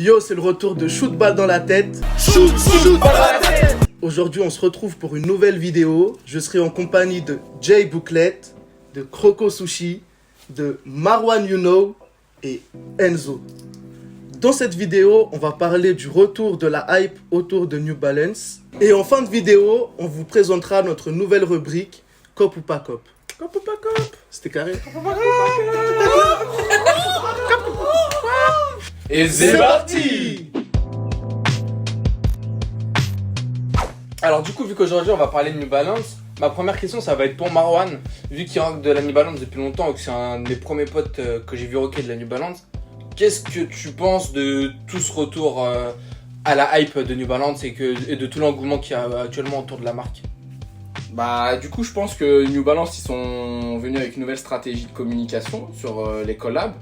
Yo, c'est le retour de Shoot Balle dans la tête. Shoot Balle dans la tête. Aujourd'hui, on se retrouve pour une nouvelle vidéo. Je serai en compagnie de Jay Bouclette, de Croco Sushi, de Marwan You Know et Enzo. Dans cette vidéo, on va parler du retour de la hype autour de New Balance. Et en fin de vidéo, on vous présentera notre nouvelle rubrique Cop ou pas Cop. Cop ou pas Cop. C'était carré. Et c'est parti. Alors du coup, vu qu'aujourd'hui on va parler de New Balance, ma première question ça va être pour Marwan. Vu qu'il rock de la New Balance depuis longtemps et que c'est un des premiers potes que j'ai vu rocker de la New Balance, qu'est-ce que tu penses de tout ce retour à la hype de New Balance et de tout l'engouement qu'il y a actuellement autour de la marque? Bah du coup je pense que New Balance ils sont venus avec une nouvelle stratégie de communication sur les collabs.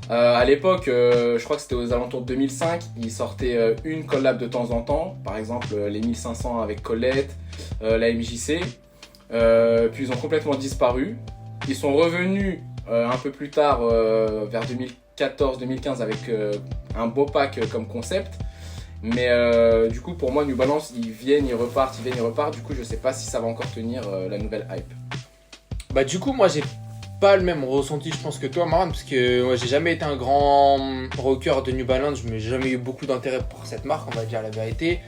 À l'époque, je crois que c'était aux alentours de 2005, ils sortaient une collab de temps en temps, par exemple les 1500 avec Colette, la MJC, puis ils ont complètement disparu. Ils sont revenus un peu plus tard, vers 2014-2015 avec un beau pack comme concept. Mais du coup pour moi New Balance ils viennent, ils repartent, du coup je sais pas si ça va encore tenir la nouvelle hype. Bah du coup moi j'ai pas le même ressenti je pense que toi Marwan, parce que moi j'ai jamais été un grand rocker de New Balance, je n'ai jamais eu beaucoup d'intérêt pour cette marque, on va dire la vérité.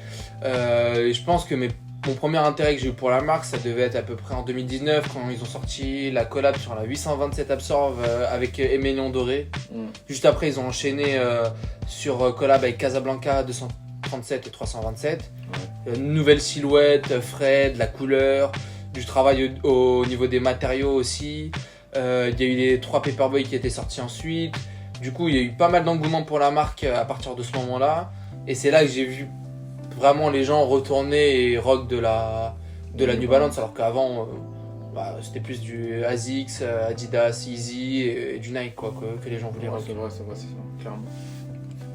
Je pense que mon premier intérêt que j'ai eu pour la marque ça devait être à peu près en 2019 quand ils ont sorti la collab sur la 827 Absorb avec Émélion Doré. Juste après ils ont enchaîné sur collab avec Casablanca 237 et 327. Nouvelle silhouette, frais, de la couleur, du travail au niveau des matériaux aussi. Il y a eu les 3 Paperboy qui étaient sortis ensuite. Du coup il y a eu pas mal d'engouement pour la marque à partir de ce moment là. Et c'est là que j'ai vu vraiment les gens retourner et rock de la New Balance, alors qu'avant c'était plus du ASICS, Adidas, Yeezy et du Nike quoi, que les gens voulaient rock. C'est vrai, clairement.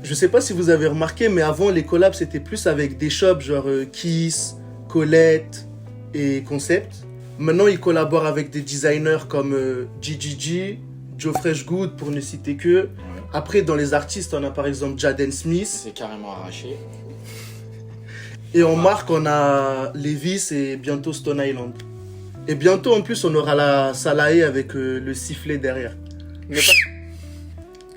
Je sais pas si vous avez remarqué, mais avant les collabs c'était plus avec des shops genre Kiss, Colette et Concept. Maintenant ils collaborent avec des designers comme GGG, Joe Freshgood pour ne citer que. Ouais. Après dans les artistes on a par exemple Jaden Smith. C'est carrément arraché. Et en marque on a Levis et bientôt Stone Island. Et bientôt en plus on aura la Salae avec le sifflet derrière.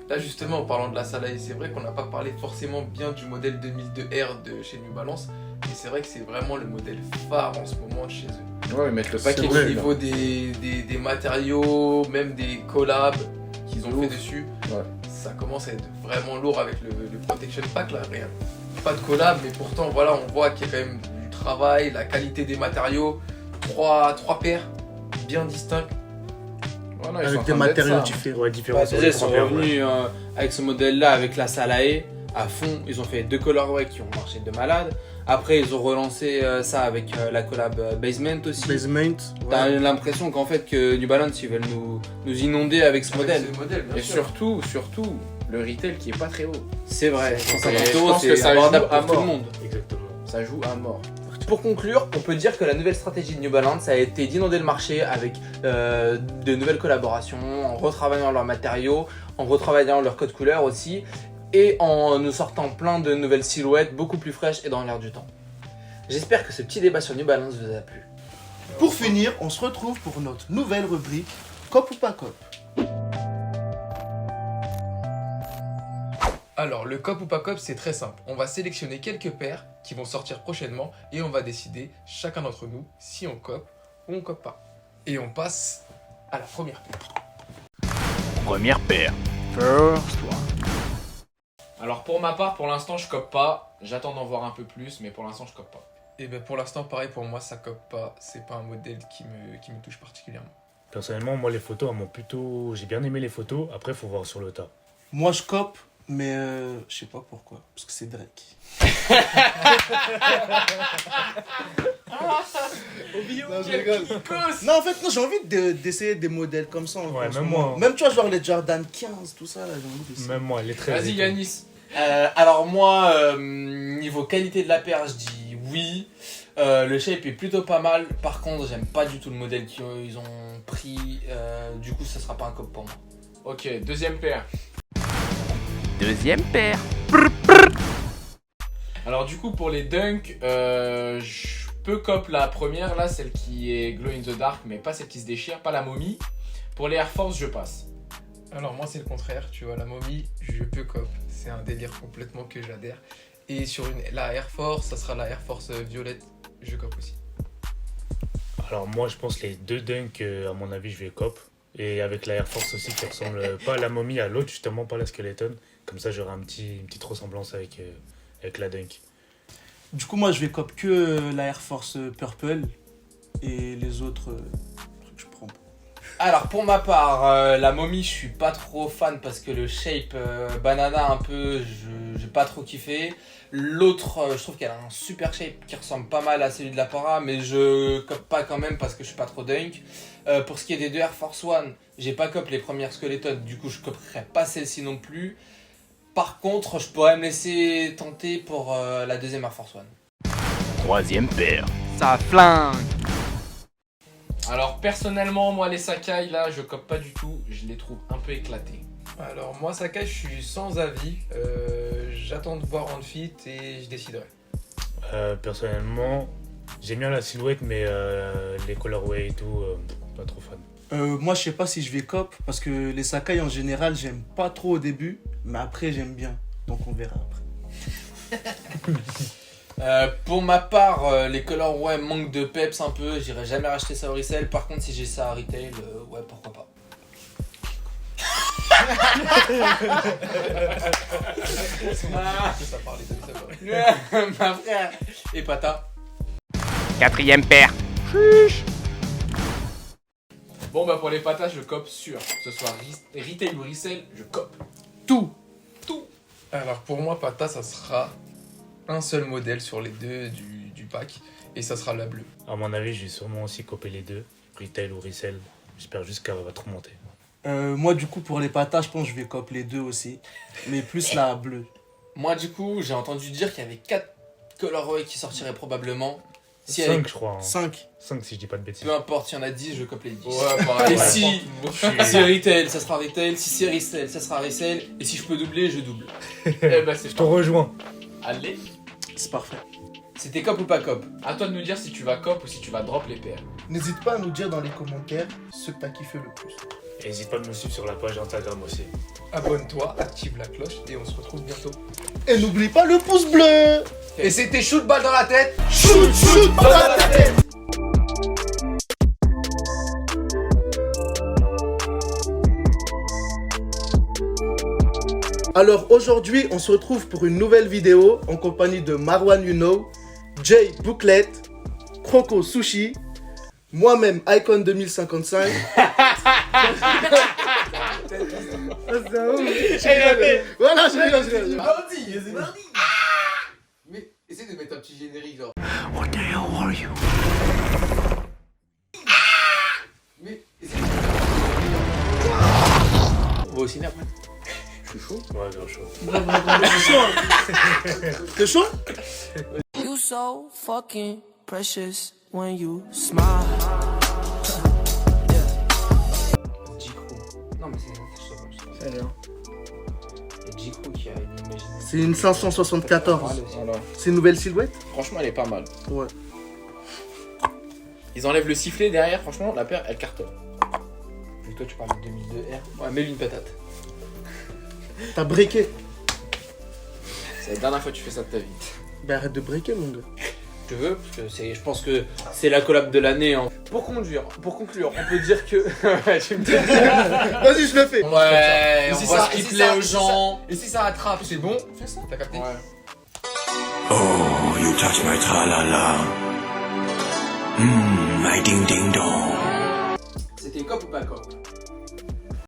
Là justement en parlant de la Salae, c'est vrai qu'on n'a pas parlé forcément bien du modèle 2002R de chez New Balance, mais c'est vrai que c'est vraiment le modèle phare en ce moment de chez eux. Ouais, mettre le paquet au niveau des matériaux, même des collabs qu'ils ont fait dessus, ça commence à être vraiment lourd avec le Protection Pack là, rien. Pas de collab, mais pourtant voilà, on voit qu'il y a quand même du travail, la qualité des matériaux, 3 paires bien distincts. Voilà, avec des matériaux différents. Ils sont revenus avec ce modèle là, avec la Salae à fond. Ils ont fait 2 colorways qui ont marché de malade. Après ils ont relancé ça avec la collab Basement aussi. T'as l'impression qu'en fait que New Balance ils veulent nous inonder avec ce modèle. Et surtout le retail qui est pas très haut. C'est vrai, 150 €, c'est abordable pour tout le monde. Exactement. Ça joue à mort. Pour conclure, on peut dire que la nouvelle stratégie de New Balance a été d'inonder le marché avec de nouvelles collaborations, en retravaillant leurs matériaux, en retravaillant leur code couleur aussi, et en nous sortant plein de nouvelles silhouettes beaucoup plus fraîches et dans l'air du temps. J'espère que ce petit débat sur New Balance vous a plu. Pour finir, on se retrouve pour notre nouvelle rubrique Cop ou pas Cop. Alors, le cop ou pas cop, c'est très simple. On va sélectionner quelques paires qui vont sortir prochainement et on va décider, chacun d'entre nous, si on cop ou on cop pas. Et on passe à la première paire. Première paire. First one. Alors pour ma part, pour l'instant je cope pas. J'attends d'en voir un peu plus, mais pour l'instant je cope pas. Et bien pour l'instant, pareil pour moi, ça cop pas. C'est pas un modèle qui me touche particulièrement. Personnellement, moi les photos, j'ai bien aimé les photos. Après, faut voir sur le tas. Moi je cop, mais je sais pas pourquoi. Parce que c'est Drake. Non, je rigole. Non, en fait, non, j'ai envie d'essayer des modèles comme ça. Ouais, même moi. Même tu vois, genre les Jordan 15, tout ça, là, j'ai envie d'essayer. Même moi, les très. Vas-y Yanis. Alors moi, niveau qualité de la paire, je dis oui. Le shape est plutôt pas mal. Par contre, j'aime pas du tout le modèle qu'ils ont pris. Du coup, ça sera pas un cop pour moi. Ok, deuxième paire. Deuxième paire. du coup pour les dunks, je peux cop la première là, celle qui est glow in the dark, mais pas celle qui se déchire, pas la momie. Pour les Air Force, je passe. Alors moi c'est le contraire, tu vois, la momie, je peux cop. C'est un délire complètement que j'adhère. Et sur la Air Force, ça sera la Air Force violette, je cop aussi. Alors moi je pense les deux dunks, à mon avis je vais cop. Et avec la Air Force aussi qui ressemble pas à la momie, à l'autre justement, pas la skeleton. Comme ça j'aurai une petite ressemblance avec la dunk. Du coup, moi, je vais cop que la Air Force Purple et les autres trucs, je prends pas. Alors pour ma part, la momie je suis pas trop fan parce que le shape banana un peu, j'ai pas trop kiffé. L'autre, je trouve qu'elle a un super shape qui ressemble pas mal à celui de la para, mais je cop pas quand même parce que je suis pas trop dunk. Pour ce qui est des deux Air Force One, j'ai pas cop les premières skeletons, du coup je coperai pas celle-ci non plus. Par contre, je pourrais me laisser tenter pour la deuxième Air Force One. Troisième paire. Ça flingue. Alors personnellement, moi les Sakai là, je cop pas du tout, je les trouve un peu éclatés. Alors moi Sakai, je suis sans avis. J'attends de voir en fit et je déciderai. Personnellement, j'aime bien la silhouette, mais les colorways et tout, pas trop fan. Moi, je sais pas si je vais cop parce que les Sakai en général, j'aime pas trop au début, mais après, j'aime bien. Donc, on verra après. Pour ma part, les colorways manquent de peps un peu, j'irai jamais racheter ça au resell. Par contre, si j'ai ça à retail, ouais, pourquoi pas. Ça parlait de ça. Ma frère. Et Pata. Quatrième paire. Bon bah pour les patates, je cop sûr. Que ce soit retail ou resell, je cop. Tout. Alors pour moi, Pata, ça sera un seul modèle sur les deux du pack et ça sera la bleue. À mon avis, je vais sûrement aussi coper les deux, retail ou resell. J'espère juste qu'elle va trop monter. Moi, du coup, pour les patates, je pense que je vais cop les deux aussi, mais plus la bleue. Moi, du coup, j'ai entendu dire qu'il y avait 4 colorways qui sortiraient probablement. Si 5 avec- je crois. 5. 5 si je dis pas de bêtises. Peu importe, il y en a 10, je cope les 10. Ouais, pareil. Et ouais. si c'est retail, ça sera retail. Si c'est resell, ça sera resell. Et si je peux doubler, je double. Eh bah c'est Je te rejoins. Allez, C'est parfait. C'était cop ou pas cop? à toi de nous dire si tu vas cop ou si tu vas drop les paires. N'hésite pas à nous dire dans les commentaires ce que t'as kiffé le plus. Et n'hésite pas à me suivre sur la page Instagram aussi. Abonne-toi, active la cloche et on se retrouve bientôt. Et n'oublie pas le pouce bleu. Et c'était shoot balle dans la tête. Shoot, shoot, dans la tête. Alors aujourd'hui, on se retrouve pour une nouvelle vidéo en compagnie de Marwan You Know, Jay Booklet, Croco Sushi, moi-même Icon 2055. Voilà, je rigole. C'est mardi, c'est mardi. Mais essaie de mettre un petit générique genre. What the hell are you? Mais essaie de On va au ciné après. Je suis chaud. Ouais, bien chaud. T'es chaud? You so fucking precious when you smile. J-Crew. Non, mais c'est ça. Il y a J-Crew qui a imaginé. C'est une 574. Voilà. C'est une nouvelle silhouette? Franchement, elle est pas mal. Ouais. Ils enlèvent le sifflet derrière, franchement, la paire elle cartonne. Et toi, tu parles de 2002 R. Ouais, mets-lui une patate. T'as breaké. C'est la dernière fois que tu fais ça de ta vie. Bah arrête de breaker mon gars. Tu veux? Parce que je pense que c'est la collab de l'année. Hein. Pour conclure, on peut dire que. Ouais, tu me dis. Vas-y, je le fais. Ouais, Et on si voit ça- ce qui et si plaît ça- aux et si gens. Et si ça attrape, c'est bon. Fais ça. T'as capté? Ouais. Oh, you touch my tra-la-la. My ding-ding-dong. C'était cop ou pas cop?